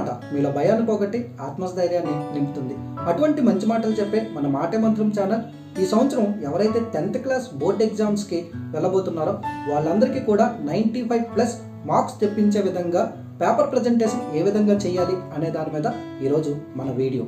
మాట మీలో భయాన్ని పోగొట్టి ఆత్మస్థైర్యాన్ని నింపుతుంది. అటువంటి మంచి మాటలు చెప్పే మన మాటే మంత్రం ఛానల్ ఈ సంవత్సరం ఎవరైతే 10th క్లాస్ బోర్డ్ ఎగ్జామ్స్కి వెళ్ళబోతున్నారో వాళ్ళందరికీ కూడా 95+ మార్క్స్ తెప్పించే విధంగా పేపర్ ప్రజెంటేషన్ ఏ విధంగా చేయాలి అనే దాని మీద ఈరోజు మన వీడియో.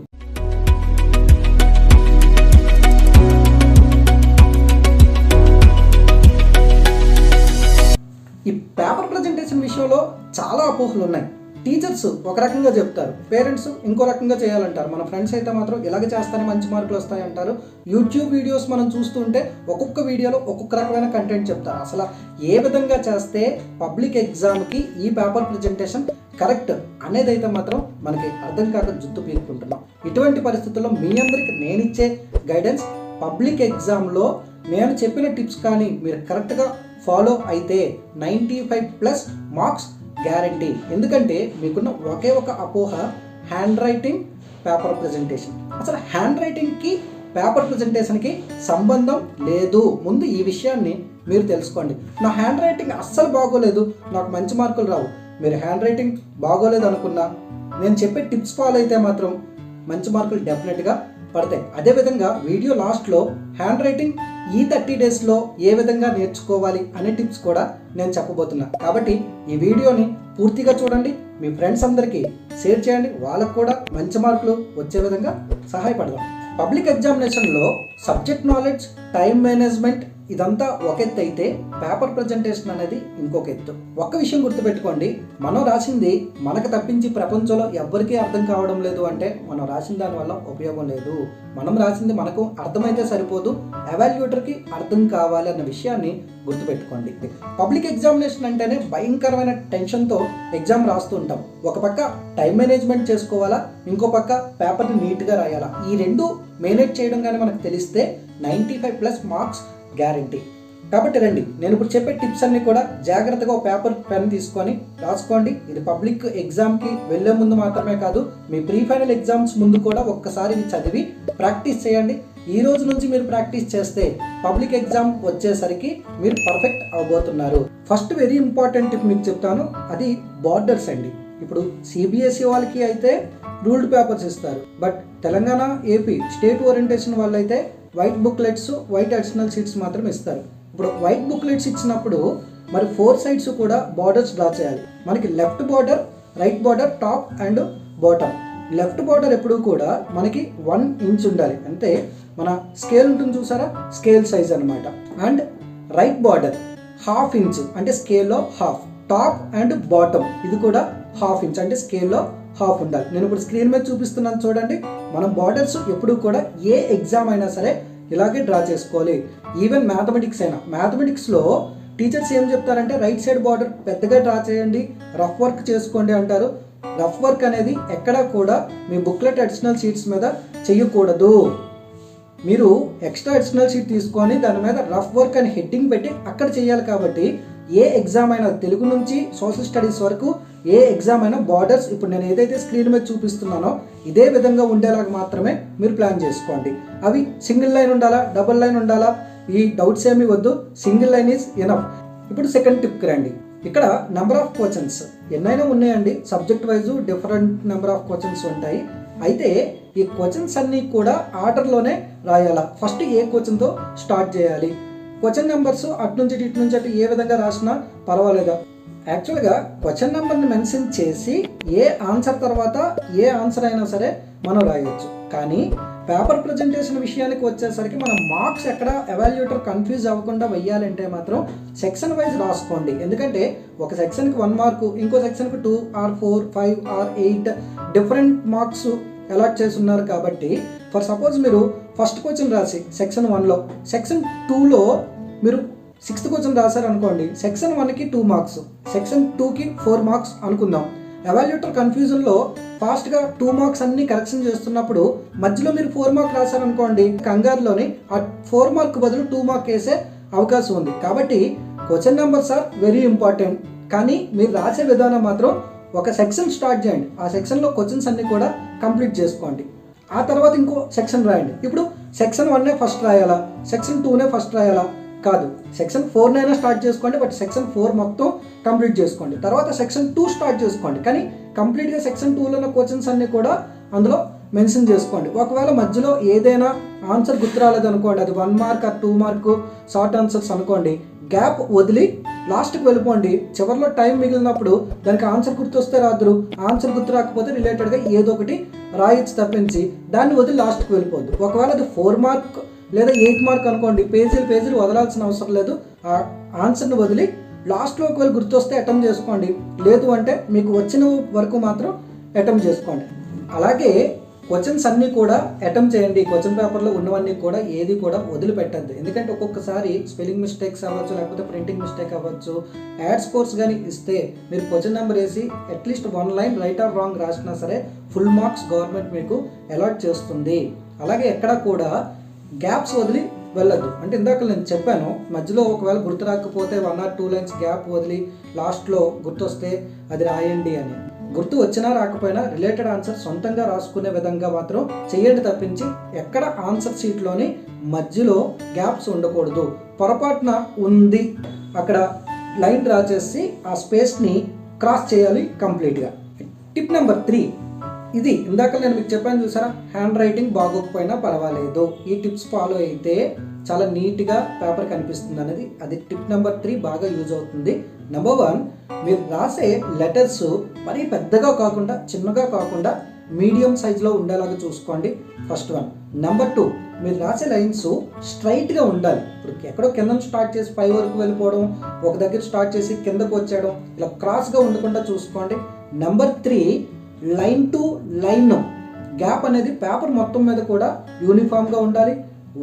ఈ పేపర్ ప్రజెంటేషన్ విషయంలో చాలా అపోహలు ఉన్నాయి. టీచర్స్ ఒక రకంగా చెప్తారు, పేరెంట్స్ ఇంకో రకంగా చేయాలంటారు. మన ఫ్రెండ్స్ అయితే మాత్రం ఇలాగ చేస్తానే మంచి మార్కులు వస్తాయంటారు. యూట్యూబ్ వీడియోస్ మనం చూస్తుంటే ఒక్కొక్క వీడియోలో ఒక్కొక్క రకమైన కంటెంట్ చెప్తారు. అసలు ఏ విధంగా చేస్తే పబ్లిక్ ఎగ్జామ్కి ఈ పేపర్ ప్రజెంటేషన్ కరెక్ట్ అనేది అయితే మాత్రం మనకి అర్థం కాక జుట్టు పీరుకుంటున్నాం. ఇటువంటి పరిస్థితుల్లో మీ అందరికి నేను ఇచ్చే గైడెన్స్, పబ్లిక్ ఎగ్జామ్లో నేను చెప్పిన టిప్స్ కానీ మీరు కరెక్ట్గా ఫాలో అయితే 95+ మార్క్స్ గ్యారంటీ. ఎందుకంటే మీకున్న ఒకే ఒక అపోహ హ్యాండ్ రైటింగ్ పేపర్ ప్రజెంటేషన్. అసలు హ్యాండ్ రైటింగ్కి పేపర్ ప్రజెంటేషన్కి సంబంధం లేదు. ముందు ఈ విషయాన్ని మీరు తెలుసుకోండి. నా హ్యాండ్ రైటింగ్ అస్సలు బాగోలేదు, నాకు మంచి మార్కులు రావు. మీరు హ్యాండ్ రైటింగ్ బాగోలేదు అనుకున్నా నేను చెప్పే టిప్స్ ఫాలో అయితే మాత్రం మంచి మార్కులు డెఫినెట్గా పడతాయి. అదేవిధంగా వీడియో లాస్ట్లో హ్యాండ్ రైటింగ్ ఈ 30 డేస్లో ఏ విధంగా నేర్చుకోవాలి అనే టిప్స్ కూడా నేను చెప్పబోతున్నా. కాబట్టి ఈ వీడియోని పూర్తిగా చూడండి, మీ ఫ్రెండ్స్ అందరికీ షేర్ చేయండి, వాళ్ళకు కూడా మంచి మార్కులు వచ్చే విధంగా సహాయపడదాం. పబ్లిక్ ఎగ్జామినేషన్లో సబ్జెక్ట్ నాలెడ్జ్, టైం మేనేజ్మెంట్ ఇదంతా ఒక ఎత్తు అయితే పేపర్ ప్రజెంటేషన్ అనేది ఇంకొక ఎత్తు. ఒక్క విషయం గుర్తుపెట్టుకోండి, మనం రాసింది మనకు తప్పించి ప్రపంచంలో ఎవ్వరికీ అర్థం కావడం లేదు అంటే మనం రాసిన దానివల్ల ఉపయోగం లేదు. మనం రాసింది మనకు అర్థమైతే సరిపోదు, ఎవాల్యుయేటర్కి అర్థం కావాలి అన్న విషయాన్ని గుర్తుపెట్టుకోండి. పబ్లిక్ ఎగ్జామినేషన్ అంటేనే భయంకరమైన టెన్షన్తో ఎగ్జామ్ రాస్తూ ఉంటాం. ఒక పక్క టైం మేనేజ్మెంట్ చేసుకోవాలా, ఇంకో పక్క పేపర్ని నీట్గా రాయాలా. ఈ రెండు మేనేజ్ చేయడం కానీ మనకు తెలిస్తే 95+ మార్క్స్ గ్యారంటీ. కాబట్టి రండి, నేను ఇప్పుడు చెప్పే టిప్స్ అన్ని కూడా జాగ్రత్తగా పేపర్ పెన్ తీసుకొని రాసుకోండి. ఇది పబ్లిక్ ఎగ్జామ్కి వెళ్ళే ముందు మాత్రమే కాదు, మీ ప్రీ ఫైనల్ ఎగ్జామ్స్ ముందు కూడా ఒక్కసారి చదివి ప్రాక్టీస్ చేయండి. ఈ రోజు నుంచి మీరు ప్రాక్టీస్ చేస్తే పబ్లిక్ ఎగ్జామ్ వచ్చేసరికి మీరు పర్ఫెక్ట్ అవబోతున్నారు. ఫస్ట్ వెరీ ఇంపార్టెంట్ టిప్ మీకు చెప్తాను, అది బార్డర్స్ అండి. ఇప్పుడు సిబిఎస్ఈ వాళ్ళకి అయితే రూల్డ్ పేపర్స్ ఇస్తారు, but Telangana, AP state orientation వాళ్ళైతే white booklets, white additional sheets మాత్రం ఇస్తారు. ఇప్పుడు వైట్ బుక్లెట్స్ ఇచ్చినప్పుడు మరి 4 సైడ్స్ కూడా బార్డర్స్ డ్రా చేయాలి. మనకి left border, right border, top and bottom. Left border ఎప్పుడు కూడా మనకి 1 ఇంచ్ ఉండాలి, అంటే మన స్కేల్ ఉంటుంది చూసారా, స్కేల్ సైజ్ అనమాట. అండ్ రైట్ బార్డర్ 1/2 ఇంచ్, అంటే స్కేల్లో 1/2. టాప్ అండ్ బాటమ్ ఇది కూడా 1/2 ఇంచ్, అంటే స్కేల్లో 1/2 ఉండాలి. నేను ఇప్పుడు స్క్రీన్ మీద చూపిస్తున్నాను చూడండి. మనం బార్డర్స్ ఎప్పుడు కూడా ఏ ఎగ్జామ్ అయినా సరే ఇలాగే డ్రా చేసుకోవాలి. ఈవెన్ మ్యాథమెటిక్స్ అయినా, మ్యాథమెటిక్స్లో టీచర్స్ ఏం చెప్తారంటే రైట్ సైడ్ బార్డర్ పెద్దగా డ్రా చేయండి, రఫ్ వర్క్ చేసుకోండి అంటారు. రఫ్ వర్క్ అనేది ఎక్కడా కూడా మీ బుక్లెట్ అడిషనల్ షీట్స్ మీద చేయకూడదు. మీరు ఎక్స్ట్రా అడిషనల్ షీట్ తీసుకొని దాని మీద రఫ్ వర్క్ అని హెడ్డింగ్ పెట్టి అక్కడ చేయాలి. కాబట్టి ఏ ఎగ్జామ్ అయినా, తెలుగు నుంచి సోషల్ స్టడీస్ వరకు ఏ ఎగ్జామ్ అయినా బార్డర్స్ ఇప్పుడు నేను ఏదైతే స్క్రీన్ మీద చూపిస్తున్నానో ఇదే విధంగా ఉండేలాగా మాత్రమే మీరు ప్లాన్ చేసుకోండి. అవి సింగిల్ లైన్ ఉండాలా, డబుల్ లైన్ ఉండాలా, ఈ డౌట్స్ ఏమీ వద్దు, సింగిల్ లైన్ ఈజ్ ఎనఫ్. ఇప్పుడు సెకండ్ టిప్కి రండి. ఇక్కడ నెంబర్ ఆఫ్ క్వశ్చన్స్ ఎన్నైనా ఉన్నాయండి, subject wise different number of questions ఉంటాయి. అయితే ఈ క్వశ్చన్స్ అన్నీ కూడా ఆర్డర్లోనే రాయాలా. ఫస్ట్ ఏ క్వశ్చన్తో స్టార్ట్ చేయాలి, క్వశ్చన్ నెంబర్స్ అటు నుంచి ఇటు నుంచి అటు ఏ విధంగా రాసినా పర్వాలేదా. యాక్చువల్గా క్వశ్చన్ నెంబర్ని మెన్షన్ చేసి ఏ ఆన్సర్ తర్వాత ఏ ఆన్సర్ అయినా సరే మనం రాయొచ్చు. కానీ పేపర్ ప్రజెంటేషన్ విషయానికి వచ్చేసరికి మనం మార్క్స్ ఎక్కడ ఎవాల్యుయేటర్ కన్ఫ్యూజ్ అవ్వకుండా వెయ్యాలంటే మాత్రం సెక్షన్ వైజ్ రాసుకోండి. ఎందుకంటే ఒక సెక్షన్కి 1 మార్కు, ఇంకో సెక్షన్కి 2 or 4, 5 or 8 different marks allot చేసి ఉన్నారు. కాబట్టి ఫర్ సపోజ్ మీరు ఫస్ట్ క్వశ్చన్ రాసి సెక్షన్ 1లో, సెక్షన్ 2లో మీరు 6th క్వశ్చన్ రాశారు అనుకోండి, సెక్షన్ 1కి 2 మార్క్స్, సెక్షన్ 2కి 4 మార్క్స్ అనుకుందాం. ఎవాల్యుయేటర్ కన్ఫ్యూజన్లో ఫాస్ట్గా 2 మార్క్స్ అన్ని కరెక్షన్ చేస్తున్నప్పుడు మధ్యలో మీరు 4 మార్క్ రాశారనుకోండి, కంగారులోని ఆ 4 మార్క్ బదులు 2 మార్క్ వేసే అవకాశం ఉంది. కాబట్టి question numbers are very important. కానీ మీరు రాసే విధానం మాత్రం ఒక సెక్షన్ స్టార్ట్ చేయండి, ఆ సెక్షన్లో క్వశ్చన్స్ అన్ని కూడా కంప్లీట్ చేసుకోండి. ఆ తర్వాత ఇంకో సెక్షన్ రాయండి. ఇప్పుడు సెక్షన్ 1నే ఫస్ట్ రాయాలా, సెక్షన్ 2నే ఫస్ట్ రాయాలా, కాదు, సెక్షన్ 4 స్టార్ట్ చేసుకోండి, బట్ సెక్షన్ 4 మొత్తం కంప్లీట్ చేసుకోండి. తర్వాత సెక్షన్ 2 స్టార్ట్ చేసుకోండి, కానీ కంప్లీట్గా సెక్షన్ 2లో ఉన్న క్వశ్చన్స్ అన్నీ కూడా అందులో మెన్షన్ చేసుకోండి. ఒకవేళ మధ్యలో ఏదైనా ఆన్సర్ గుర్తు రాలేదనుకోండి, అది 1 mark or 2 mark short answers అనుకోండి, గ్యాప్ వదిలి లాస్ట్కి వెళ్ళిపోండి. చివరిలో టైం మిగిలినప్పుడు దానికి ఆన్సర్ గుర్తొస్తే రాదురు, ఆన్సర్ గుర్తు రాకపోతే రిలేటెడ్గా ఏదో ఒకటి రాయొచ్చు తప్పించి దాన్ని వదిలి లాస్ట్కి వెళ్ళిపోద్దు. ఒకవేళ అది 4 మార్క్ లేదా 8 మార్క్ అనుకోండి, పేజీలు వదలాల్సిన అవసరం లేదు. ఆ ఆన్సర్ని వదిలి లాస్ట్లో ఒకవేళ గుర్తొస్తే అటెంప్ట్ చేసుకోండి, లేదు అంటే మీకు వచ్చిన వరకు మాత్రం అటెంప్ట్ చేసుకోండి. అలాగే క్వశ్చన్స్ అన్నీ కూడా అటెంప్ట్ చేయండి. క్వశ్చన్ పేపర్లో ఉన్నవన్నీ కూడా ఏది కూడా వదిలిపెట్టద్దు. ఎందుకంటే ఒక్కొక్కసారి స్పెల్లింగ్ మిస్టేక్స్ అవ్వచ్చు, లేకపోతే ప్రింటింగ్ మిస్టేక్ అవ్వచ్చు. యాడ్ స్కోర్స్ కానీ ఇస్తే మీరు క్వశ్చన్ నెంబర్ వేసి at least 1 line right are wrong రాసినా సరే ఫుల్ మార్క్స్ గవర్నమెంట్ మీకు అలాట్ చేస్తుంది. అలాగే ఎక్కడ కూడా గ్యాప్స్ వదిలి వెళ్ళద్దు. అంటే ఇందాక నేను చెప్పాను, మధ్యలో ఒకవేళ గుర్తు రాకపోతే 1 or 2 లైన్స్ గ్యాప్ వదిలి లాస్ట్లో గుర్తొస్తే అది రాయండి అని. గుర్తు వచ్చినా రాకపోయినా రిలేటెడ్ ఆన్సర్ సొంతంగా రాసుకునే విధంగా మాత్రం చేయండి తప్పించి ఎక్కడ ఆన్సర్ షీట్లోని మధ్యలో గ్యాప్స్ ఉండకూడదు. పొరపాటున ఉంది అక్కడ లైన్ డ్రా చేసి ఆ స్పేస్ని క్రాస్ చేయాలి కంప్లీట్గా. టిప్ నెంబర్ 3, ఇది ఇందాక నేను మీకు చెప్పాను చూసారా, హ్యాండ్ రైటింగ్ బాగోకపోయినా పర్వాలేదు, ఈ టిప్స్ ఫాలో అయితే చాలా నీట్గా పేపర్ కనిపిస్తుంది అనేది. అది టిప్ నెంబర్ 3 బాగా యూజ్ అవుతుంది. నెంబర్ 1, మీరు రాసే లెటర్స్ మరీ పెద్దగా కాకుండా చిన్నగా కాకుండా మీడియం సైజులో ఉండేలాగా చూసుకోండి, ఫస్ట్ 1. నెంబర్ 2, మీరు రాసే లైన్స్ స్ట్రైట్గా ఉండాలి. ఇప్పుడు ఎక్కడో కింద స్టార్ట్ చేసి పై వరకు వెళ్ళిపోవడం, ఒక దగ్గర స్టార్ట్ చేసి కిందకు వచ్చేయడం, ఇలా క్రాస్గా ఉండకుండా చూసుకోండి. Number 3, line to line gap అనేది పేపర్ మొత్తం మీద కూడా యూనిఫామ్గా ఉండాలి.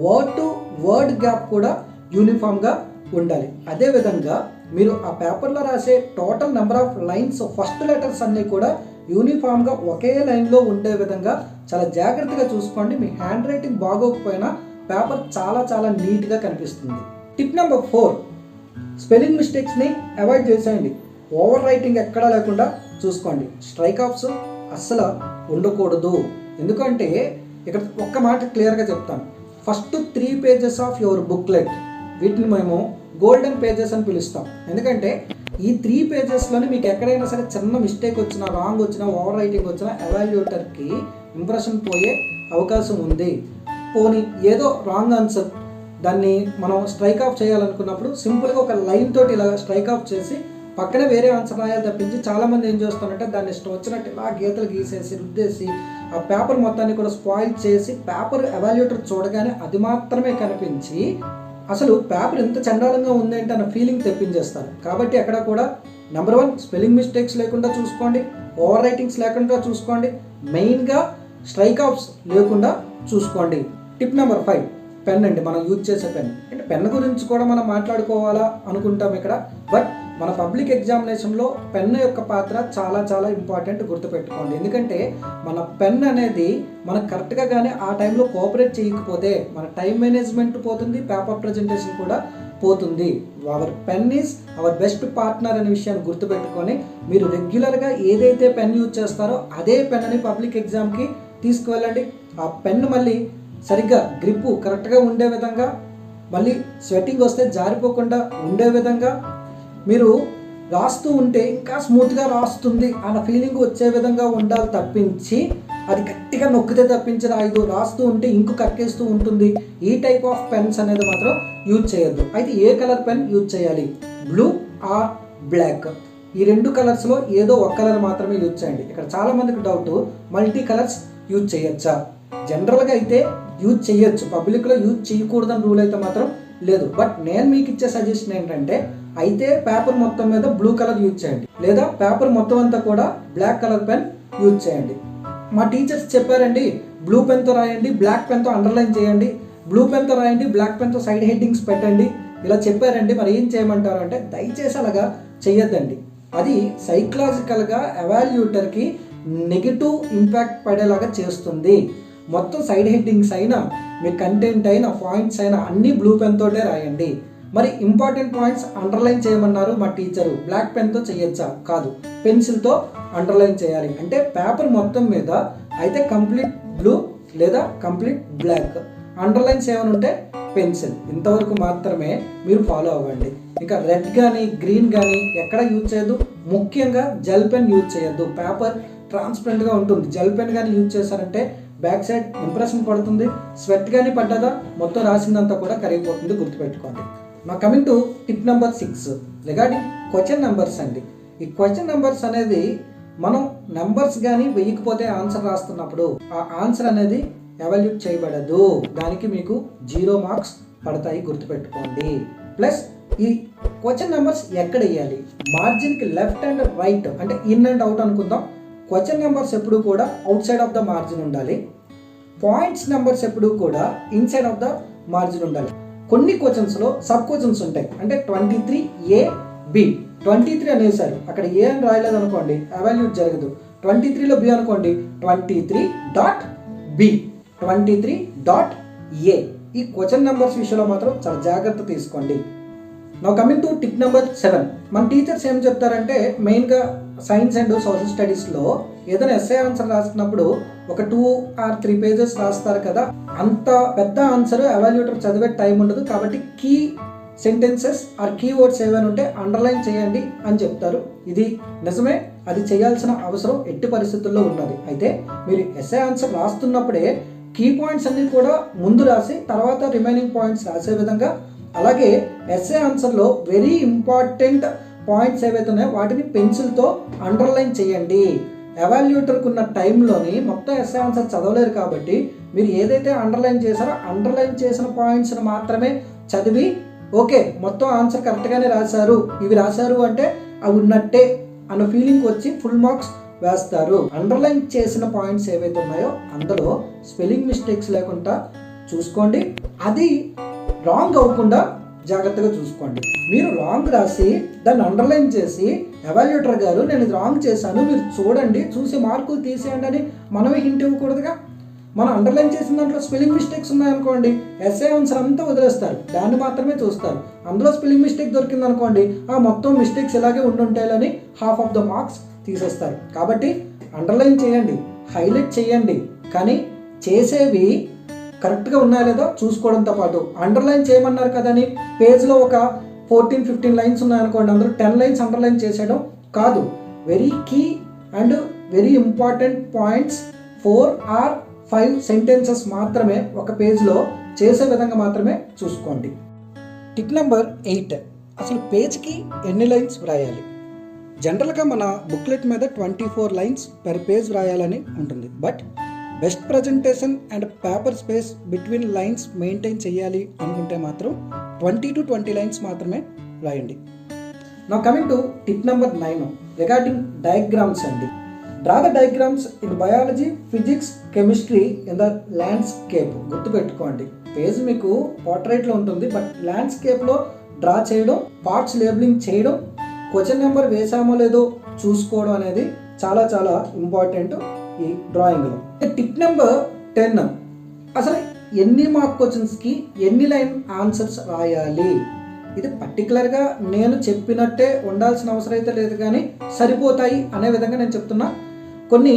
వర్డ్ టు వర్డ్ గ్యాప్ కూడా యూనిఫామ్గా ఉండాలి. అదేవిధంగా మీరు ఆ పేపర్లో రాసే total number of lines first letters అన్నీ కూడా యూనిఫామ్గా ఒకే లైన్లో ఉండే విధంగా చాలా జాగ్రత్తగా చూసుకోండి. మీ హ్యాండ్ రైటింగ్ బాగోకపోయినా పేపర్ చాలా చాలా నీట్గా కనిపిస్తుంది. టిప్ నెంబర్ 4, స్పెల్లింగ్ మిస్టేక్స్ని అవాయిడ్ చేసేయండి. ఓవర్ రైటింగ్ ఎక్కడా లేకుండా చూసుకోండి. స్ట్రైక్ ఆఫ్స్ అస్సలు ఉండకూడదు. ఎందుకంటే ఇక్కడ ఒక్క మాట క్లియర్గా చెప్తాను. First 3 pages of your booklet, వీటిని మేము గోల్డెన్ పేజెస్ అని పిలుస్తాం. ఎందుకంటే ఈ 3 pagesలోనే మీకు ఎక్కడైనా సరే చిన్న మిస్టేక్ వచ్చినా, రాంగ్ వచ్చినా, ఓవర్ రైటింగ్ వచ్చినా ఎవాల్యుయేటర్కి ఇంప్రెషన్ పోయే అవకాశం ఉంది. పోనీ ఏదో రాంగ్ ఆన్సర్ దాన్ని మనం స్ట్రైక్ ఆఫ్ చేయాలనుకున్నప్పుడు సింపుల్గా ఒక లైన్ తోటి ఇలా స్ట్రైక్ ఆఫ్ చేసి పక్కనే వేరే ఆన్సర్ రాయాలి తప్పించి చాలామంది ఏం చేస్తారంటే దాన్ని ఇష్టం వచ్చినట్టు ఇలా గీతలు గీసేసి రుద్దేసి ఆ పేపర్ మొత్తాన్ని కూడా స్పాయిల్ చేసి పేపర్ ఎవాల్యుయేటర్ చూడగానే అది మాత్రమే కనిపించి అసలు పేపర్ ఎంత చండాలంగా ఉందేంటి అన్న ఫీలింగ్ తెప్పించేస్తారు. కాబట్టి అక్కడ కూడా నెంబర్ 1, స్పెల్లింగ్ మిస్టేక్స్ లేకుండా చూసుకోండి, ఓవర్ రైటింగ్స్ లేకుండా చూసుకోండి, మెయిన్గా స్ట్రైక్ ఆఫ్స్ లేకుండా చూసుకోండి. టిప్ నెంబర్ 5, పెన్ అండి. మనం యూజ్ చేసే పెన్. అంటే పెన్ గురించి కూడా మనం మాట్లాడుకోవాలా అనుకుంటాం ఇక్కడ, బట్ మన పబ్లిక్ ఎగ్జామినేషన్లో పెన్ యొక్క పాత్ర చాలా చాలా ఇంపార్టెంట్, గుర్తుపెట్టుకోండి. ఎందుకంటే మన పెన్ అనేది మనకు కరెక్ట్గా కానీ ఆ టైంలో కోఆపరేట్ చేయకపోతే మన టైం మేనేజ్మెంట్ పోతుంది, పేపర్ ప్రజెంటేషన్ కూడా పోతుంది. Our pen is our best partner అనే విషయాన్ని గుర్తుపెట్టుకొని మీరు రెగ్యులర్గా ఏదైతే పెన్ యూజ్ చేస్తారో అదే పెన్ని పబ్లిక్ ఎగ్జామ్కి తీసుకువెళ్ళండి. ఆ పెన్ మళ్ళీ సరిగ్గా గ్రిప్పు కరెక్ట్గా ఉండే విధంగా, మళ్ళీ స్వెట్టింగ్ వస్తే జారిపోకుండా ఉండే విధంగా, మీరు రాస్తూ ఉంటే ఇంకా స్మూత్గా రాస్తుంది అన్న ఫీలింగ్ వచ్చే విధంగా ఉండాలి తప్పించి అది గట్టిగా నొక్కితే తప్పించి రాయదు, రాస్తూ ఉంటే ఇంకు కక్కేస్తూ ఉంటుంది. ఈ టైప్ ఆఫ్ పెన్స్ అనేది మాత్రం యూజ్ చేయొద్దు. అయితే ఏ కలర్ పెన్ యూజ్ చేయాలి? బ్లూ ఆర్ బ్లాక్, ఈ 2 కలర్స్లో ఏదో ఒక కలర్ మాత్రమే యూజ్ చేయండి. ఇక్కడ చాలామందికి డౌట్, మల్టీ కలర్స్ యూజ్ చేయొచ్చా? జనరల్గా అయితే యూజ్ చేయొచ్చు, పబ్లిక్లో యూజ్ చేయకూడదని రూల్ అయితే మాత్రం లేదు. బట్ నేను మీకు ఇచ్చే సజెషన్ ఏంటంటే అయితే పేపర్ మొత్తం మీద బ్లూ కలర్ యూజ్ చేయండి, లేదా పేపర్ మొత్తం అంతా కూడా బ్లాక్ కలర్ పెన్ యూజ్ చేయండి. మా టీచర్స్ చెప్పారండి బ్లూ పెన్తో రాయండి, బ్లాక్ పెన్తో అండర్లైన్ చేయండి, బ్లూ పెన్తో రాయండి, బ్లాక్ పెన్తో సైడ్ హెడ్డింగ్స్ పెట్టండి, ఇలా చెప్పారండి. మరి ఏం చేయమంటారు అంటే దయచేసి అలాగా చెయ్యొద్దండి. అది సైకలాజికల్గా ఎవాల్యుయేటర్కి నెగిటివ్ ఇంపాక్ట్ పడేలాగా చేస్తుంది. మొత్తం సైడ్ హెడ్డింగ్స్ అయినా, మీ కంటెంట్ అయినా, పాయింట్స్ అయినా అన్నీ బ్లూ పెన్ తోటే రాయండి. మరి ఇంపార్టెంట్ పాయింట్స్ అండర్లైన్ చేయమన్నారు మా టీచరు, బ్లాక్ పెన్తో చేయొచ్చా? కాదు, పెన్సిల్తో అండర్లైన్ చేయాలి. అంటే పేపర్ మొత్తం మీద అయితే కంప్లీట్ బ్లూ లేదా కంప్లీట్ బ్లాక్, అండర్లైన్స్ ఏమైనా ఉంటే పెన్సిల్, ఇంతవరకు మాత్రమే మీరు ఫాలో అవ్వండి. ఇంకా రెడ్ కానీ గ్రీన్ కానీ ఎక్కడ యూజ్ చేయొద్దు. ముఖ్యంగా జెల్ పెన్ యూజ్ చేయొద్దు. పేపర్ ట్రాన్స్పరెంట్గా ఉంటుంది. జెల్ పెన్ కానీ యూజ్ చేశారంటే బ్యాక్ సైడ్ ఇంప్రెషన్ పడుతుంది. స్వెట్ కానీ పడ్డదా మొత్తం రాసిందంతా కూడా కరిగిపోతుంది, గుర్తుపెట్టుకోండి. నా coming to tip number 6 regarding question numbers అండి. ఈ క్వశ్చన్ నెంబర్స్ అనేది మనం నెంబర్స్ కానీ వెయ్యకపోతే ఆన్సర్ రాస్తున్నప్పుడు ఆ ఆన్సర్ అనేది ఎవాల్యూట్ చేయబడదు. దానికి మీకు 0 మార్క్స్ పడతాయి, గుర్తుపెట్టుకోండి. ప్లస్ ఈ క్వశ్చన్ నెంబర్స్ ఎక్కడ వేయాలి? మార్జిన్కి లెఫ్ట్ అండ్ రైట్, అంటే ఇన్ అండ్ అవుట్ అనుకుందాం. క్వశ్చన్ నెంబర్స్ ఎప్పుడు కూడా out side of the margin ఉండాలి. పాయింట్స్ నెంబర్స్ ఎప్పుడు కూడా ఇన్సైడ్ ఆఫ్ ద మార్జిన్ ఉండాలి. కొన్ని క్వశ్చన్స్లో సబ్ క్వశ్చన్స్ ఉంటాయి. అంటే 23A B 23 అనేసారు, అక్కడ ఏ అని రాయలేదు అనుకోండి, ఎవాల్యూట్ జరగదు. 23లో B అనుకోండి, 23.B 23.A. ఈ క్వశ్చన్ నెంబర్స్ విషయంలో మాత్రం చాలా జాగ్రత్త తీసుకోండి. నా కమింగ్ టు టిప్ నెంబర్ 7. మన టీచర్స్ ఏం చెప్తారంటే మెయిన్గా సైన్స్ అండ్ సోషల్ స్టడీస్లో ఏదైనా ఎస్ఏ ఆన్సర్ రాసినప్పుడు ఒక 2 or 3 పేజెస్ రాస్తారు కదా, అంత పెద్ద ఆన్సర్ ఎవాల్యూటర్ చదివే టైం ఉండదు. కాబట్టి key sentences or key words ఏమైనా ఉంటే అండర్లైన్ చేయండి అని చెప్తారు. ఇది నిజమే, అది చేయాల్సిన అవసరం ఎట్టి పరిస్థితుల్లో ఉన్నది. అయితే మీరు ఎస్ఏ ఆన్సర్ రాస్తున్నప్పుడే కీ పాయింట్స్ అన్ని కూడా ముందు రాసి తర్వాత రిమైనింగ్ పాయింట్స్ రాసే విధంగా, అలాగే ఎస్ఏ ఆన్సర్లో వెరీ ఇంపార్టెంట్ పాయింట్స్ ఏవైతే ఉన్నాయో వాటిని పెన్సిల్తో అండర్లైన్ చేయండి. ఎవాల్యూటర్కి ఉన్న టైంలోని మొత్తం ఎస్ఏ ఆన్సర్ చదవలేరు కాబట్టి మీరు ఏదైతే అండర్లైన్ చేశారో అండర్లైన్ చేసిన పాయింట్స్ని మాత్రమే చదివి ఓకే మొత్తం ఆన్సర్ కరెక్ట్గానే రాశారు, ఇవి రాశారు అంటే అవి ఉన్నట్టే అన్న ఫీలింగ్ వచ్చి ఫుల్ మార్క్స్ వేస్తారు. అండర్లైన్ చేసిన పాయింట్స్ ఏవైతే ఉన్నాయో అందులో స్పెల్లింగ్ మిస్టేక్స్ లేకుండా చూసుకోండి. అది రాంగ్ అవ్వకుండా జాగ్రత్తగా చూసుకోండి. మీరు రాంగ్ రాసి దాన్ని అండర్లైన్ చేసి ఎవాల్యూటర్ గారు నేను ఇది రాంగ్ చేశాను మీరు చూడండి, చూసి మార్కులు తీసేయండి అని మనమే హింట్ ఇవ్వకూడదుగా. మనం అండర్లైన్ చేసిన దాంట్లో స్పెల్లింగ్ మిస్టేక్స్ ఉన్నాయనుకోండి, ఎస్ఏ ఆన్సర్ అంతా వదిలేస్తారు, దాన్ని మాత్రమే చూస్తారు. అందులో స్పెల్లింగ్ మిస్టేక్ దొరికింది అనుకోండి, ఆ మొత్తం మిస్టేక్స్ ఇలాగే ఉండుంటాయని హాఫ్ ఆఫ్ ద మార్క్స్ తీసేస్తారు. కాబట్టి అండర్లైన్ చేయండి, హైలైట్ చేయండి, కానీ చేసేవి కరెక్ట్గా ఉన్నాయా లేదా చూసుకోవడంతో పాటు అండర్లైన్ చేయమన్నారు కదని పేజ్లో ఒక 14-15 లైన్స్ ఉన్నాయనుకోండి, అందులో 10 లైన్స్ అండర్లైన్ చేసేయడం కాదు. Very key and very important points 4 or 5 sentences మాత్రమే ఒక పేజ్లో చేసే విధంగా మాత్రమే చూసుకోండి. Tip number 8. అసలు పేజ్కి ఎన్ని లైన్స్ వ్రాయాలి? జనరల్గా మన బుక్లెట్ మీద 24 లైన్స్ పెర్ పేజ్ వ్రాయాలని ఉంటుంది. But best presentation and paper space between lines maintain చేయాలి అనుకుంటే మాత్రం 20 to 20 లైన్స్ మాత్రమే రాయండి. నా coming to tip number 9 regarding diagrams అండి. Draw the diagrams in biology, physics, chemistry in the landscape. గుర్తుపెట్టుకోండి, పేజ్ మీకు పోర్ట్రైట్లో ఉంటుంది, బట్ ల్యాండ్స్కేప్లో డ్రా చేయడం, పార్ట్స్ లేబులింగ్ చేయడం, క్వశ్చన్ నెంబర్ వేసామో లేదో చూసుకోవడం అనేది చాలా చాలా ఇంపార్టెంట్ ఈ డ్రాయింగ్లో. Tip number 10. అసలు ఎన్ని మార్క్ క్వశ్చన్స్కి ఎన్ని లైన్ ఆన్సర్స్ రాయాలి? ఇది పర్టికులర్గా నేను చెప్పినట్టే ఉండాల్సిన అవసరం అయితే లేదు, కానీ సరిపోతాయి అనే విధంగా నేను చెప్తున్నా. కొన్ని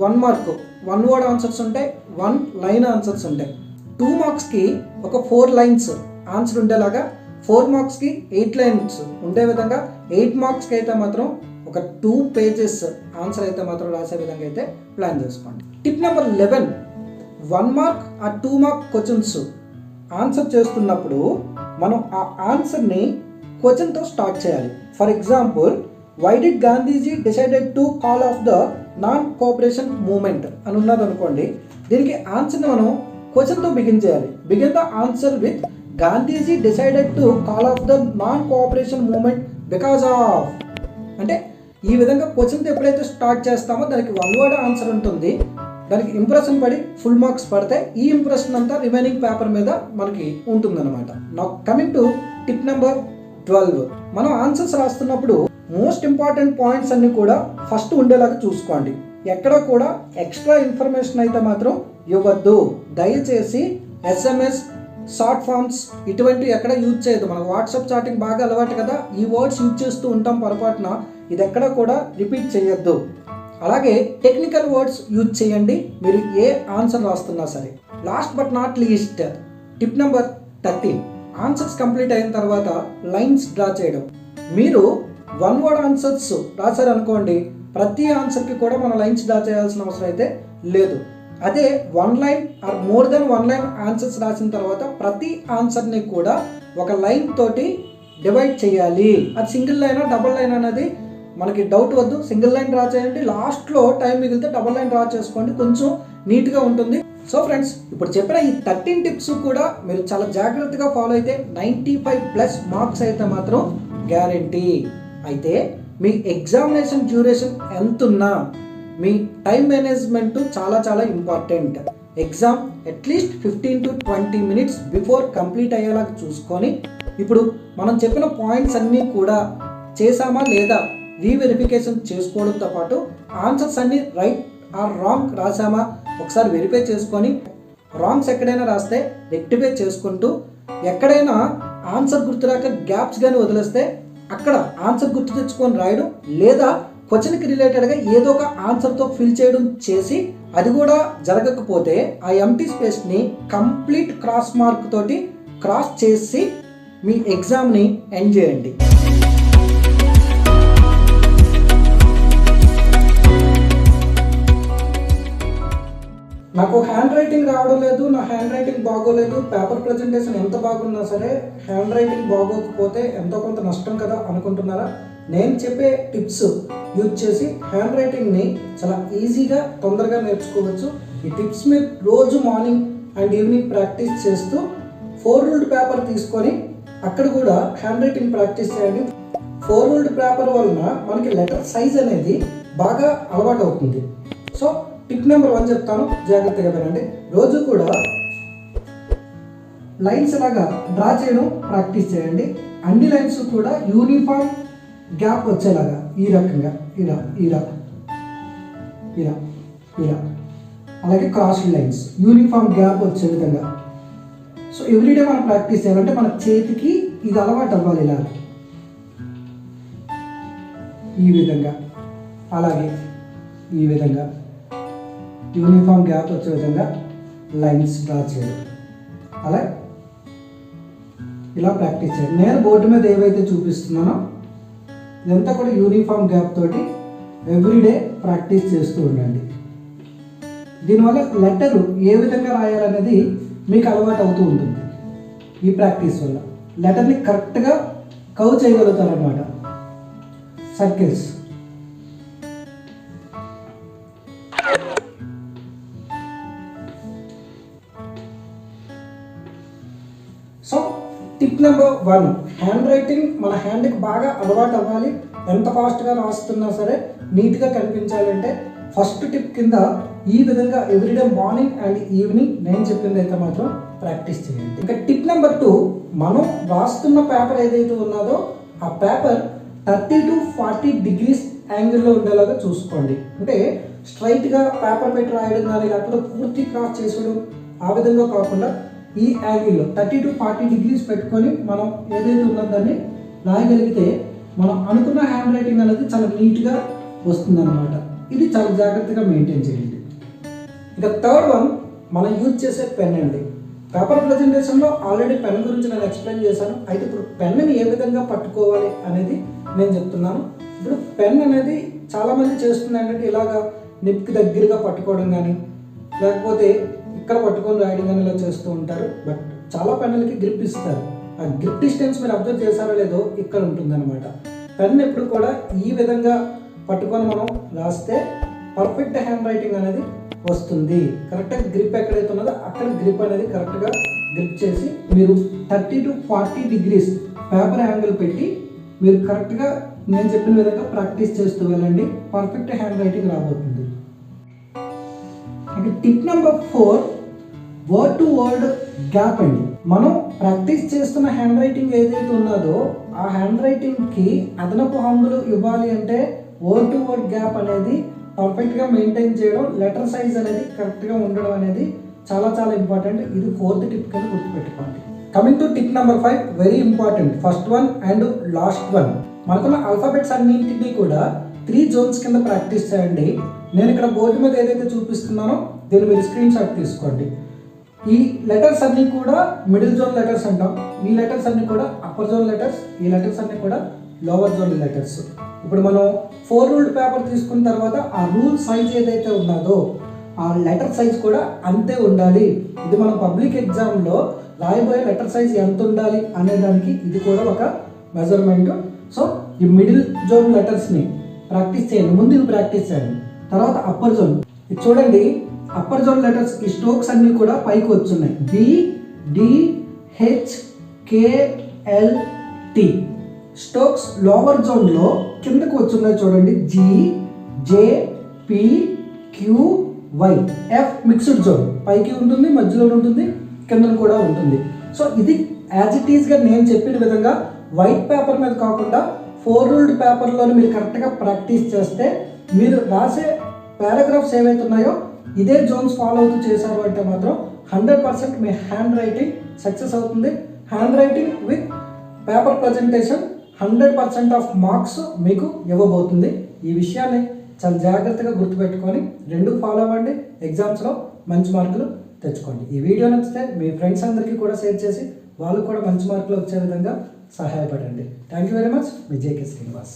1 మార్క్ 1 వర్డ్ ఆన్సర్స్ ఉంటాయి, 1 లైన్ ఆన్సర్స్ ఉంటాయి. 2 మార్క్స్కి ఒక 4 లైన్స్ ఆన్సర్ ఉండేలాగా, 4 మార్క్స్కి 8 లైన్స్ ఉండే విధంగా, 8 మార్క్స్కి అయితే మాత్రం ఒక 2 పేజెస్ ఆన్సర్ అయితే మాత్రం రాసే విధంగా అయితే ప్లాన్ చేసుకోండి. Tip number 11. 1 మార్క్ ఆ 2 మార్క్ క్వశ్చన్స్ ఆన్సర్ చేస్తున్నప్పుడు మనం ఆ ఆన్సర్ని క్వశ్చన్తో స్టార్ట్ చేయాలి. For example, why did Gandhiji decided to call off the non cooperation movement అని ఉన్నది అనుకోండి, దీనికి ఆన్సర్ని మనం క్వశ్చన్తో బిగిన్ చేయాలి. Begin the answer with Gandhiji decided to call off the non cooperation movement because of. అంటే ఈ విధంగా క్వశ్చన్తో ఎప్పుడైతే స్టార్ట్ చేస్తామో దానికి 1 వర్డ్ ఆన్సర్ ఉంటుంది, దానికి ఇంప్రెషన్ పడి ఫుల్ మార్క్స్ పడతాయి. ఈ ఇంప్రెషన్ అంతా రిమైనింగ్ పేపర్ మీద మనకి ఉంటుందన్నమాట. నా కమింగ్ టు టిప్ నెంబర్ 12. మనం ఆన్సర్స్ రాస్తున్నప్పుడు మోస్ట్ ఇంపార్టెంట్ పాయింట్స్ అన్ని కూడా ఫస్ట్ ఉండేలాగా చూసుకోండి. ఎక్కడ కూడా ఎక్స్ట్రా ఇన్ఫర్మేషన్ అయితే మాత్రం ఇవ్వద్దు. దయచేసి SMS, షార్ట్ ఫామ్స్ ఇటువంటి ఎక్కడ యూజ్ చేయదు. మనకు వాట్సాప్ చాటింగ్ బాగా అలవాటు కదా, ఈ వర్డ్స్ యూజ్ చేస్తూ ఉంటాం పొరపాటున, ఇది ఎక్కడ కూడా రిపీట్ చేయొద్దు. అలాగే టెక్నికల్ వర్డ్స్ యూజ్ చేయండి మీరు ఏ ఆన్సర్ రాస్తున్నా సరే. Last but not least tip number 13. Answers complete అయిన తర్వాత లైన్స్ డ్రా చేయడం. మీరు 1 వర్డ్ ఆన్సర్స్ రాశారనుకోండి, ప్రతి ఆన్సర్కి కూడా మనం లైన్స్ డ్రా చేయాల్సిన అవసరం అయితే లేదు. అదే 1 line or more than 1 line answers రాసిన తర్వాత ప్రతి ఆన్సర్ని కూడా ఒక లైన్ తోటి డివైడ్ చేయాలి. అది సింగిల్ లైన్ డబుల్ లైన్ అనేది మనకి డౌట్ వద్దు, సింగిల్ లైన్ డ్రా చేయండి. లాస్ట్లో టైం మిగిలితే డబుల్ లైన్ డ్రా చేసుకోండి, కొంచెం నీట్గా ఉంటుంది. సో ఫ్రెండ్స్, ఇప్పుడు చెప్పిన ఈ 13 టిప్స్ కూడా మీరు చాలా జాగ్రత్తగా ఫాలో అయితే 95+ మార్క్స్ అయితే మాత్రం గ్యారంటీ. అయితే మీ ఎగ్జామినేషన్ డ్యూరేషన్ ఎంతున్నా మీ టైం మేనేజ్మెంట్ చాలా చాలా important. Exam at least 15 to 20 minutes before complete అయ్యేలా చూసుకొని, ఇప్పుడు మనం చెప్పిన పాయింట్స్ అన్నీ కూడా చేసామా లేదా రీవెరిఫికేషన్ చేసుకోవడంతో పాటు ఆన్సర్స్ అన్నీ రైట్ ఆర్ రాంగ్ రాసామా ఒకసారి వెరిఫై చేసుకొని, రాంగ్స్ ఎక్కడైనా రాస్తే రెక్టిఫై చేసుకుంటూ, ఎక్కడైనా ఆన్సర్ గుర్తురాక గ్యాప్స్ కానీ వదిలేస్తే అక్కడ ఆన్సర్ గుర్తు తెచ్చుకొని రాయడం, లేదా క్వశ్చన్కి రిలేటెడ్గా ఏదో ఒక ఆన్సర్తో ఫిల్ చేయడం చేసి, అది కూడా జరగకపోతే ఆ ఎంటీ స్పేస్ని కంప్లీట్ క్రాస్ మార్క్ తోటి క్రాస్ చేసి మీ ఎగ్జామ్ని ఎండ్ చేయండి. నాకు హ్యాండ్ రైటింగ్ రావడం లేదు, నా హ్యాండ్ రైటింగ్ బాగోలేదు, పేపర్ ప్రజెంటేషన్ ఎంత బాగున్నా సరే హ్యాండ్ రైటింగ్ బాగోకపోతే ఎంతో కొంత నష్టం కదా అనుకుంటున్నారా? నేను చెప్పే టిప్స్ యూజ్ చేసి హ్యాండ్ రైటింగ్ని చాలా ఈజీగా తొందరగా నేర్చుకోవచ్చు. ఈ టిప్స్ మీరు రోజు మార్నింగ్ అండ్ ఈవినింగ్ ప్రాక్టీస్ చేస్తూ 4 ruled పేపర్ తీసుకొని అక్కడ కూడా హ్యాండ్ రైటింగ్ ప్రాక్టీస్ చేయండి. 4 ruled పేపర్ వలన మనకి లెటర్ సైజ్ అనేది బాగా అలవాటు అవుతుంది. సో టిప్ నెంబర్ 1 చెప్తాను, జాగ్రత్తగా వినండి. రోజు కూడా లైన్స్ లాగా డ్రా చేయడం ప్రాక్టీస్ చేయండి. అన్ని లైన్స్ కూడా యూనిఫామ్ గ్యాప్ వచ్చేలాగా, ఈ రకంగా ఇలా ఇలా ఇలా ఇలా, అలాగే క్రాస్ లైన్స్ యూనిఫామ్ గ్యాప్ వచ్చే విధంగా. సో ఎవ్రీడే మనం ప్రాక్టీస్ చేయాలంటే మన చేతికి ఇది అలవాటు అవ్వాలి. ఇలా ఈ విధంగా, అలాగే ఈ విధంగా యూనిఫామ్ గ్యాప్ వచ్చే విధంగా లైన్స్ డ్రా చేయడం, అలా ఇలా ప్రాక్టీస్ చేయండి. నేను బోర్డు మీద ఏవైతే చూపిస్తున్నానో ఇదంతా కూడా యూనిఫామ్ గ్యాప్ తోటి ఎవ్రీడే ప్రాక్టీస్ చేస్తూ ఉండండి. దీనివల్ల లెటరు ఏ విధంగా రాయాలనేది మీకు అలవాటు అవుతూ ఉంటుంది. ఈ ప్రాక్టీస్ వల్ల లెటర్ని కరెక్ట్గా కవ్ చేయగలుగుతారనమాట. Circles. So tip number 1, handwriting మన హ్యాండ్కి బాగా అలవాటు అవ్వాలి. ఎంత ఫాస్ట్గా రాస్తున్నా సరే నీట్గా కనిపించాలంటే ఫస్ట్ టిప్ కింద ఈ విధంగా ఎవ్రీడే మార్నింగ్ అండ్ ఈవినింగ్ నేను చెప్పింది అయితే మాత్రం ప్రాక్టీస్ చేయండి. ఇంకా టిప్ నెంబర్ 2, మనం రాస్తున్న పేపర్ ఏదైతే ఉన్నదో ఆ పేపర్ 30 to 40 degrees యాంగిల్లో ఉండేలాగా చూసుకోండి. అంటే స్ట్రైట్గా పేపర్ పెట్టి రాయడం కానీ లేకపోతే పూర్తి క్రాస్ చేసడం ఆ విధంగా కాకుండా ఈ యాంగిల్లో 30 to 40 degrees పెట్టుకొని మనం ఏదైతే ఉన్నదో దాన్ని రాయగలిగితే మనం అనుకున్న హ్యాండ్ రైటింగ్ అనేది చాలా నీట్గా వస్తుందన్నమాట. ఇది చాలా జాగ్రత్తగా మెయింటైన్ చేయండి. ఇక థర్డ్ వన్, మనం యూజ్ చేసే పెన్ అండి. పేపర్ ప్రజెంటేషన్లో ఆల్రెడీ పెన్ గురించి నేను ఎక్స్ప్లెయిన్ చేశాను. అయితే ఇప్పుడు పెన్నుని ఏ విధంగా పట్టుకోవాలి అనేది నేను చెప్తున్నాను. ఇప్పుడు పెన్ అనేది చాలామంది చేస్తుంది ఏంటంటే ఇలాగా నిప్కి దగ్గరగా పట్టుకోవడం కానీ లేకపోతే ఇక్కడ పట్టుకొని రాయడం కానీ ఇలా చేస్తూ ఉంటారు. బట్ చాలా పెన్నులకి గ్రిప్ ఇస్తారు. ఆ గ్రిప్ డిస్టెన్స్ మీరు అబ్జర్వ్ చేశారో లేదో ఇక్కడ ఉంటుందన్నమాట. పెన్ ఎప్పుడు కూడా ఈ విధంగా పట్టుకొని మనం రాస్తే పర్ఫెక్ట్ హ్యాండ్ రైటింగ్ అనేది వస్తుంది. కరెక్ట్గా గ్రిప్ ఎక్కడైతే ఉన్నదో అక్కడ గ్రిప్ అనేది కరెక్ట్గా గ్రిప్ చేసి మీరు 30 to 40 degrees పేపర్ యాంగిల్ పెట్టి మీరు కరెక్ట్గా నేను చెప్పిన విధంగా ప్రాక్టీస్ చేస్తూ వెళ్ళండి. పర్ఫెక్ట్ హ్యాండ్ రైటింగ్ రాబోతుంది. ఇక tip number 4, word to word gap అండి. మనం ప్రాక్టీస్ చేస్తున్న హ్యాండ్ రైటింగ్ ఏదైతే ఉన్నదో ఆ హ్యాండ్ రైటింగ్కి అదనపు హంగులు ఇవ్వాలి అంటే వర్డ్ టు వర్డ్ గ్యాప్ అనేది పర్ఫెక్ట్గా మెయింటైన్ చేయడం, లెటర్ సైజ్ అనేది కరెక్ట్గా ఉండడం అనేది చాలా చాలా ఇంపార్టెంట్. ఇది 4th టిప్ కింద గుర్తుపెట్టుకోండి. Coming to tip number 5, very important. First one and last one. మనకున్న ఆల్ఫాబెట్స్ అన్నింటినీ కూడా 3 zones కింద ప్రాక్టీస్ చేయండి. నేను ఇక్కడ బోర్డు మీద ఏదైతే చూపిస్తున్నానో దీన్ని మీరు స్క్రీన్ షాట్ తీసుకోండి. ఈ లెటర్స్ అన్నీ కూడా మిడిల్ జోన్ లెటర్స్ అంటాం. ఈ లెటర్స్ అన్నీ కూడా అప్పర్ జోన్ లెటర్స్, ఈ లెటర్స్ అన్నీ కూడా లోవర్ జోన్ లెటర్స్. ఇప్పుడు మనం 4 రూల్డ్ పేపర్ తీసుకున్న తర్వాత ఆ రూల్ సైజ్ ఏదైతే ఉన్నదో ఆ లెటర్ సైజ్ కూడా అంతే ఉండాలి. ఇది మనం పబ్లిక్ ఎగ్జామ్లో రాయబోయే లెటర్ సైజ్ ఎంత ఉండాలి అనే దానికి ఇది కూడా ఒక మెజర్మెంట్. సో ఈ మిడిల్ జోన్ లెటర్స్ని ప్రాక్టీస్ చేయండి. ముందు ఇవి ప్రాక్టీస్ చేయండి, తర్వాత అప్పర్ జోన్. ఇది చూడండి, అప్పర్ జోన్ లెటర్స్ ఈ స్ట్రోక్స్ అన్నీ కూడా పైకి వచ్చున్నాయి. B, D, H, K, L, T. Strokes lower జోన్లో కిందకు వచ్చున్నాయి చూడండి. G, J, P, Q, Y. F mixed zone, పైకి ఉంటుంది, మధ్యలో ఉంటుంది, కింద కూడా ఉంటుంది. సో ఇది యాజ్ ఇట్ ఈస్గా నేను చెప్పిన విధంగా వైట్ పేపర్ మీద కాకుండా 4 రూల్డ్ పేపర్లో మీరు కరెక్ట్గా ప్రాక్టీస్ చేస్తే మీరు రాసే పారాగ్రాఫ్స్ ఏవైతే ఉన్నాయో ఇదే జోన్స్ ఫాలో అవుతూ చేశారు అంటే మాత్రం 100% మీ హ్యాండ్ రైటింగ్ సక్సెస్ అవుతుంది. Hand writing with paper presentation 100% of marks మీకు ఇవ్వబోతుంది. ఈ విషయాన్ని చాలా జాగ్రత్తగా గుర్తుపెట్టుకొని 2 ఫాలో అవ్వండి. ఎగ్జామ్స్లో మంచి మార్కులు తెచ్చుకోండి. ఈ వీడియో నచ్చితే మీ ఫ్రెండ్స్ అందరికీ కూడా షేర్ చేసి వాళ్ళు కూడా మంచి మార్కులు వచ్చే విధంగా సహాయపడండి. Thank you very much. Me JK Srinivas.